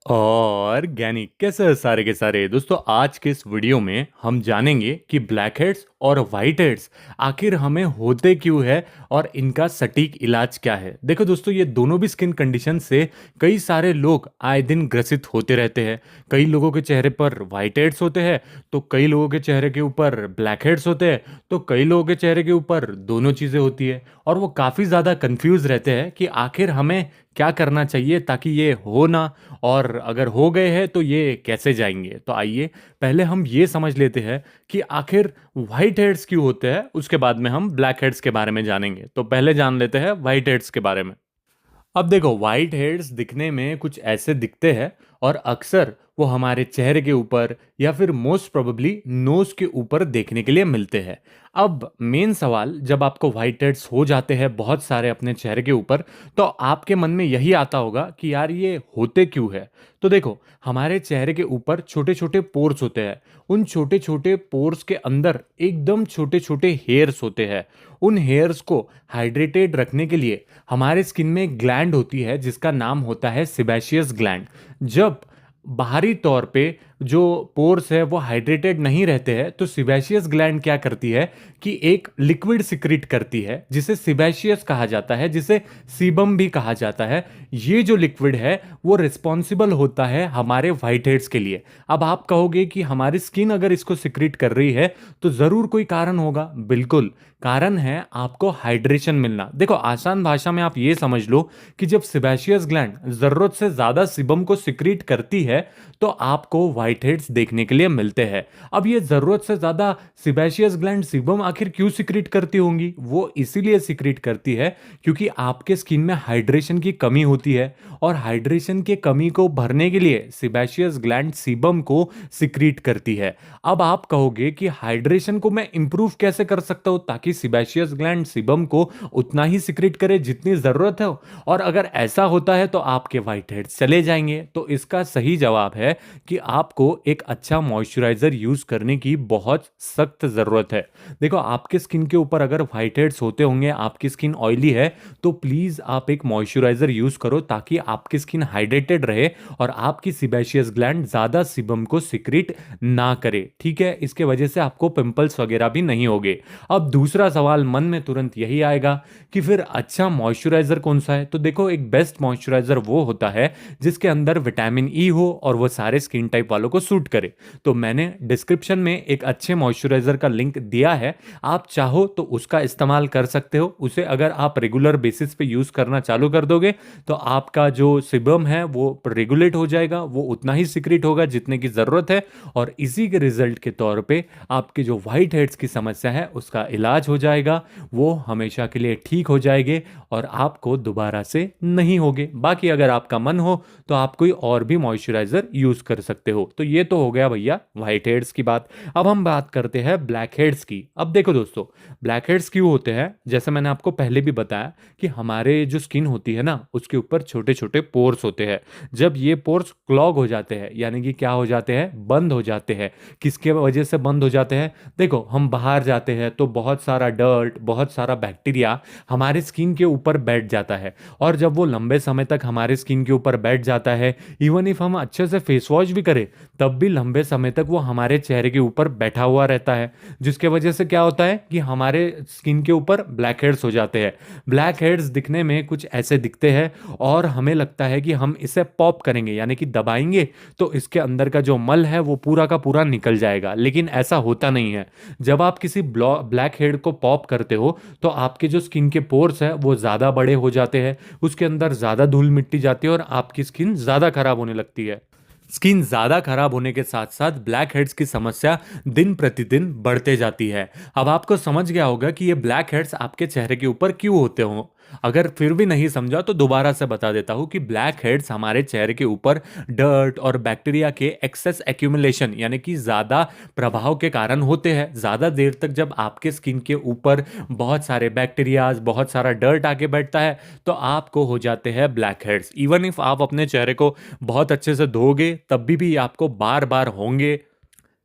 Organic कैसे हैं सारे के सारे दोस्तों। आज के इस वीडियो में हम जानेंगे कि ब्लैक हेड्स और वाइट हेड्स आखिर हमें होते क्यों है और इनका सटीक इलाज क्या है। देखो दोस्तों, ये दोनों भी स्किन कंडीशन से कई सारे लोग आए दिन ग्रसित होते रहते हैं। कई लोगों के चेहरे पर वाइट हेड्स होते हैं, तो कई लोगों के चेहरे के ऊपर ब्लैक हेड्स होते हैं, तो कई लोगों के चेहरे के ऊपर दोनों चीज़ें होती है। और वो काफ़ी ज़्यादा कंफ्यूज रहते हैं कि आखिर हमें क्या करना चाहिए ताकि ये हो ना, और अगर हो गए हैं तो ये कैसे जाएंगे। तो आइए पहले हम ये समझ लेते हैं कि आखिर वाइट हेड्स क्यों होते हैं, उसके बाद में हम ब्लैक हेड्स के बारे में जानेंगे। तो पहले जान लेते हैं वाइट हेड्स के बारे में। अब देखो, वाइट हेड्स दिखने में कुछ ऐसे दिखते हैं और अक्सर वो हमारे चेहरे के ऊपर या फिर मोस्ट प्रोबेबली नोज के ऊपर देखने के लिए मिलते हैं। अब मेन सवाल, जब आपको वाइट हेड्स हो जाते हैं बहुत सारे अपने चेहरे के ऊपर, तो आपके मन में यही आता होगा कि यार ये होते क्यों है। तो देखो, हमारे चेहरे के ऊपर छोटे छोटे पोर्स होते हैं। उन छोटे छोटे पोर्स के अंदर एकदम छोटे छोटे हेयर्स होते हैं। उन हेयर्स को हाइड्रेटेड रखने के लिए हमारे स्किन में एक ग्लैंड होती है जिसका नाम होता है सिबेशियस ग्लैंड। जब बाहरी तौर पे जो पोर्स है वो हाइड्रेटेड नहीं रहते हैं, तो सिबेशियस ग्लैंड क्या करती है कि एक लिक्विड सिक्रीट करती है जिसे सिबेशियस कहा जाता है, जिसे सीबम भी कहा जाता है। ये जो लिक्विड है वो रिस्पॉन्सिबल होता है हमारे व्हाइट हेड्स के लिए। अब आप कहोगे कि हमारी स्किन अगर इसको सिक्रीट कर रही है तो जरूर कोई कारण होगा। बिल्कुल, कारण है आपको हाइड्रेशन मिलना। देखो, आसान भाषा में आप ये समझ लो कि जब सिबेशियस ग्लैंड जरूरत से ज्यादा सीबम को सिक्रीट करती है तो आपको व्हाइट हेड्स देखने के लिए मिलते हैं। अब ये जरूरत से ज्यादा सिबेशियस ग्लैंड सीबम आखिर क्यों सिक्रीट करती होंगी? वो इसीलिए सिक्रीट करती है क्योंकि आपके स्किन में हाइड्रेशन की कमी होती है, और हाइड्रेशन की कमी को भरने के लिए सिबेशियस ग्लैंड सीबम को सिक्रीट करती है। अब आप कहोगे कि हाइड्रेशन को मैं इंप्रूव कैसे कर सकता हूं ताकि सिबेशियस ग्लैंड सीबम को उतना ही सिक्रीट करे जितनी जरूरत है, और अगर ऐसा होता है तो आपके व्हाइट हेड्स चले जाएंगे। तो इसका सही जवाब है कि आपको एक अच्छा मॉइस्चराइजर यूज करने की बहुत सख्त जरूरत है। देखो, आपके स्किन के ऊपर अगर व्हाइट हेड्स होते होंगे, आपकी स्किन ऑयली है, तो प्लीज आप एक मॉइस्चराइजर यूज करो ताकि आपकी स्किन हाइड्रेटेड रहे और आपकी सिबेशियस ग्लैंड ज्यादा सीबम को सिक्रीट ना करे। ठीक है, इसके वजह से आपको पिंपल्स वगैरह भी नहीं होंगे। अब दूसरा सवाल मन में तुरंत यही आएगा कि फिर अच्छा मॉइस्चराइजर कौन सा है। तो देखो, एक बेस्ट मॉइस्चराइजर वो होता है जिसके अंदर विटामिन ई हो और वो सारे स्किन टाइप वालों को सूट करे। तो मैंने डिस्क्रिप्शन में एक अच्छे मॉइस्चराइजर का लिंक दिया है, आप चाहो तो उसका इस्तेमाल कर सकते हो। उसे अगर आप रेगुलर बेसिस पे यूज करना चालू कर दोगे तो आपका जो सिबम है वो रेगुलेट हो जाएगा, वो उतना ही सिक्रीट होगा जितने की जरूरत है, और इसी के रिजल्ट के तौर पे आपके जो व्हाइट हेड्स की समस्या है उसका इलाज हो जाएगा। वो हमेशा के लिए ठीक हो जाएंगे और आपको दोबारा से नहीं होगे। बाकी अगर आपका मन हो तो आप कोई और भी मॉइस्चराइजर यूज कर सकते हो। तो ये तो हो गया भैया व्हाइट हेड्स की बात। अब हम बात करते हैं ब्लैक हेड्स की। अब देखो दोस्तों, ब्लैक हेड्स क्यों होते हैं? जैसे मैंने आपको पहले भी बताया कि हमारे जो स्किन होती है ना, उसके ऊपर छोटे छोटे पोर्स होते हैं। जब ये पोर्स क्लॉग हो जाते हैं, यानी कि क्या हो जाते हैं, बंद हो जाते हैं। किसके वजह से बंद हो जाते हैं? देखो, हम बाहर जाते हैं तो बहुत सारा डर्ट, बहुत सारा बैक्टीरिया हमारे स्किन के ऊपर बैठ जाता है, और जब वो लंबे समय तक हमारे स्किन के ऊपर बैठ जाता है, इवन इफ हम अच्छे से फेस वॉश भी करें तब भी लंबे समय तक वो हमारे चेहरे के ऊपर बैठा हुआ रहता है, जिसके वजह से क्या होता है कि हमारे स्किन के ऊपर ब्लैक हेड्स हो जाते हैं। ब्लैक हेड्स दिखने में कुछ ऐसे दिखते हैं और हमें लगता है कि हम इसे पॉप करेंगे, यानी कि दबाएंगे, तो इसके अंदर का जो मल है वो पूरा का पूरा निकल जाएगा। लेकिन ऐसा होता नहीं है। जब आप किसी ब्लैक हेड को पॉप करते हो तो आपके जो स्किन के पोर्स है वो ज़्यादा बड़े हो जाते हैं, उसके अंदर ज़्यादा धूल मिट्टी जाती है और आपकी स्किन ज़्यादा खराब होने लगती है। स्किन ज़्यादा खराब होने के साथ साथ ब्लैक हेड्स की समस्या दिन प्रतिदिन बढ़ते जाती है। अब आपको समझ गया होगा कि ये ब्लैक हेड्स आपके चेहरे के ऊपर क्यों होते हों। अगर फिर भी नहीं समझा तो दोबारा से बता देता हूं कि ब्लैक हेड्स हमारे चेहरे के ऊपर डर्ट और बैक्टीरिया के एक्सेस एक्यूमुलेशन, यानी कि ज़्यादा प्रभाव के कारण होते हैं। ज़्यादा देर तक जब आपके स्किन के ऊपर बहुत सारे बैक्टीरियाज, बहुत सारा डर्ट आके बैठता है तो आपको हो जाते हैं ब्लैक हेड्स। इवन इफ आप अपने चेहरे को बहुत अच्छे से धोगे तब भी आपको बार बार होंगे।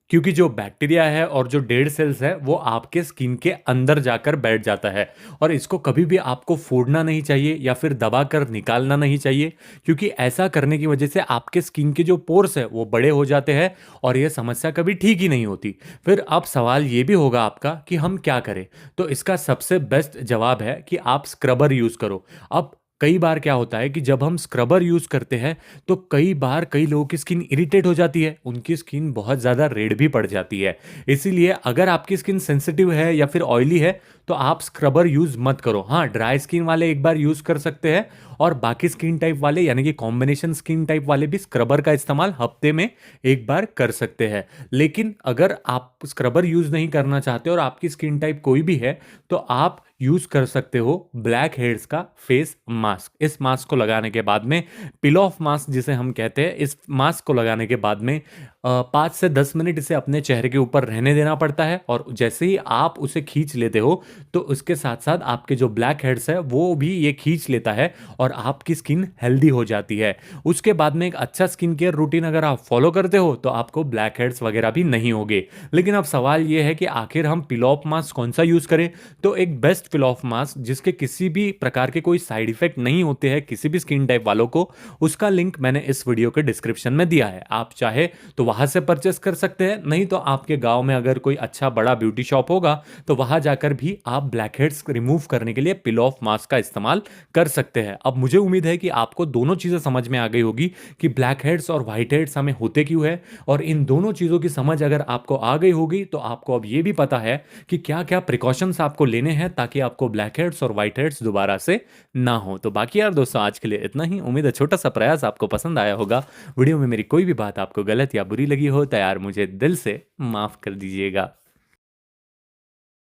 क्योंकि जो बैक्टीरिया है और जो डेड सेल्स है वो आपके स्किन के अंदर जाकर बैठ जाता है। और इसको कभी भी आपको फोड़ना नहीं चाहिए या फिर दबाकर निकालना नहीं चाहिए, क्योंकि ऐसा करने की वजह से आपके स्किन के जो पोर्स है वो बड़े हो जाते हैं और ये समस्या कभी ठीक ही नहीं होती। फिर अब सवाल ये भी होगा आपका कि हम क्या करें। तो इसका सबसे बेस्ट जवाब है कि आप स्क्रबर यूज करो। अब कई बार क्या होता है कि जब हम स्क्रबर यूज करते हैं तो कई बार कई लोगों की स्किन इरिटेट हो जाती है, उनकी स्किन बहुत ज़्यादा रेड भी पड़ जाती है। इसीलिए अगर आपकी स्किन सेंसिटिव है या फिर ऑयली है तो आप स्क्रबर यूज मत करो। हाँ, ड्राई स्किन वाले एक बार यूज कर सकते हैं और बाकी स्किन टाइप वाले यानी कि कॉम्बिनेशन स्किन टाइप वाले भी स्क्रबर का इस्तेमाल हफ्ते में एक बार कर सकते हैं। लेकिन अगर आप स्क्रबर यूज नहीं करना चाहते और आपकी स्किन टाइप कोई भी है तो आप यूज कर सकते हो ब्लैक हेड्स का फेस मास्क। इस मास्क को लगाने के बाद में, पिल ऑफ मास्क जिसे हम कहते हैं, इस मास्क को लगाने के बाद में 5 से 10 मिनट इसे अपने चेहरे के ऊपर रहने देना पड़ता है। और जैसे ही आप उसे खींच लेते हो तो उसके साथ साथ आपके जो ब्लैक हेड्स है वो भी ये खींच लेता है और आपकी स्किन हेल्दी हो जाती है। उसके बाद में एक अच्छा स्किन केयर रूटीन अगर आप फॉलो करते हो तो आपको ब्लैक हेड्स वगैरह भी नहीं होंगे। लेकिन अब सवाल ये है कि आखिर हम पिल ऑफ मास्क कौन सा यूज करें। तो एक बेस्ट पिल ऑफ मास्क जिसके किसी भी प्रकार के कोई साइड इफेक्ट नहीं होते हैं किसी भी स्किन टाइप वालों को, उसका लिंक मैंने इस वीडियो के डिस्क्रिप्शन में दिया है। आप चाहे तो वहां से परचेस कर सकते हैं, नहीं तो आपके गांव में अगर कोई अच्छा बड़ा ब्यूटी शॉप होगा तो वहां जाकर भी आप ब्लैक हेड्स रिमूव करने के लिए पिल ऑफ मास्क का इस्तेमाल कर सकते हैं। अब मुझे उम्मीद है कि आपको दोनों चीजें समझ में आ गई होगी कि ब्लैक हेड्स और व्हाइट हेड्स हमें होते क्यों है। और इन दोनों चीजों की समझ अगर आपको आ गई होगी तो आपको अब ये भी पता है कि क्या क्या प्रिकॉशंस आपको लेने हैं ताकि आपको ब्लैक हेड्स और व्हाइट हेड्स दोबारा से ना हो। तो बाकी यार दोस्तों, आज के लिए इतना ही। उम्मीद है छोटा सा प्रयास आपको पसंद आया होगा। वीडियो में मेरी कोई भी बात आपको गलत या बुरी लगी हो तो यार मुझे दिल से माफ कर दीजिएगा।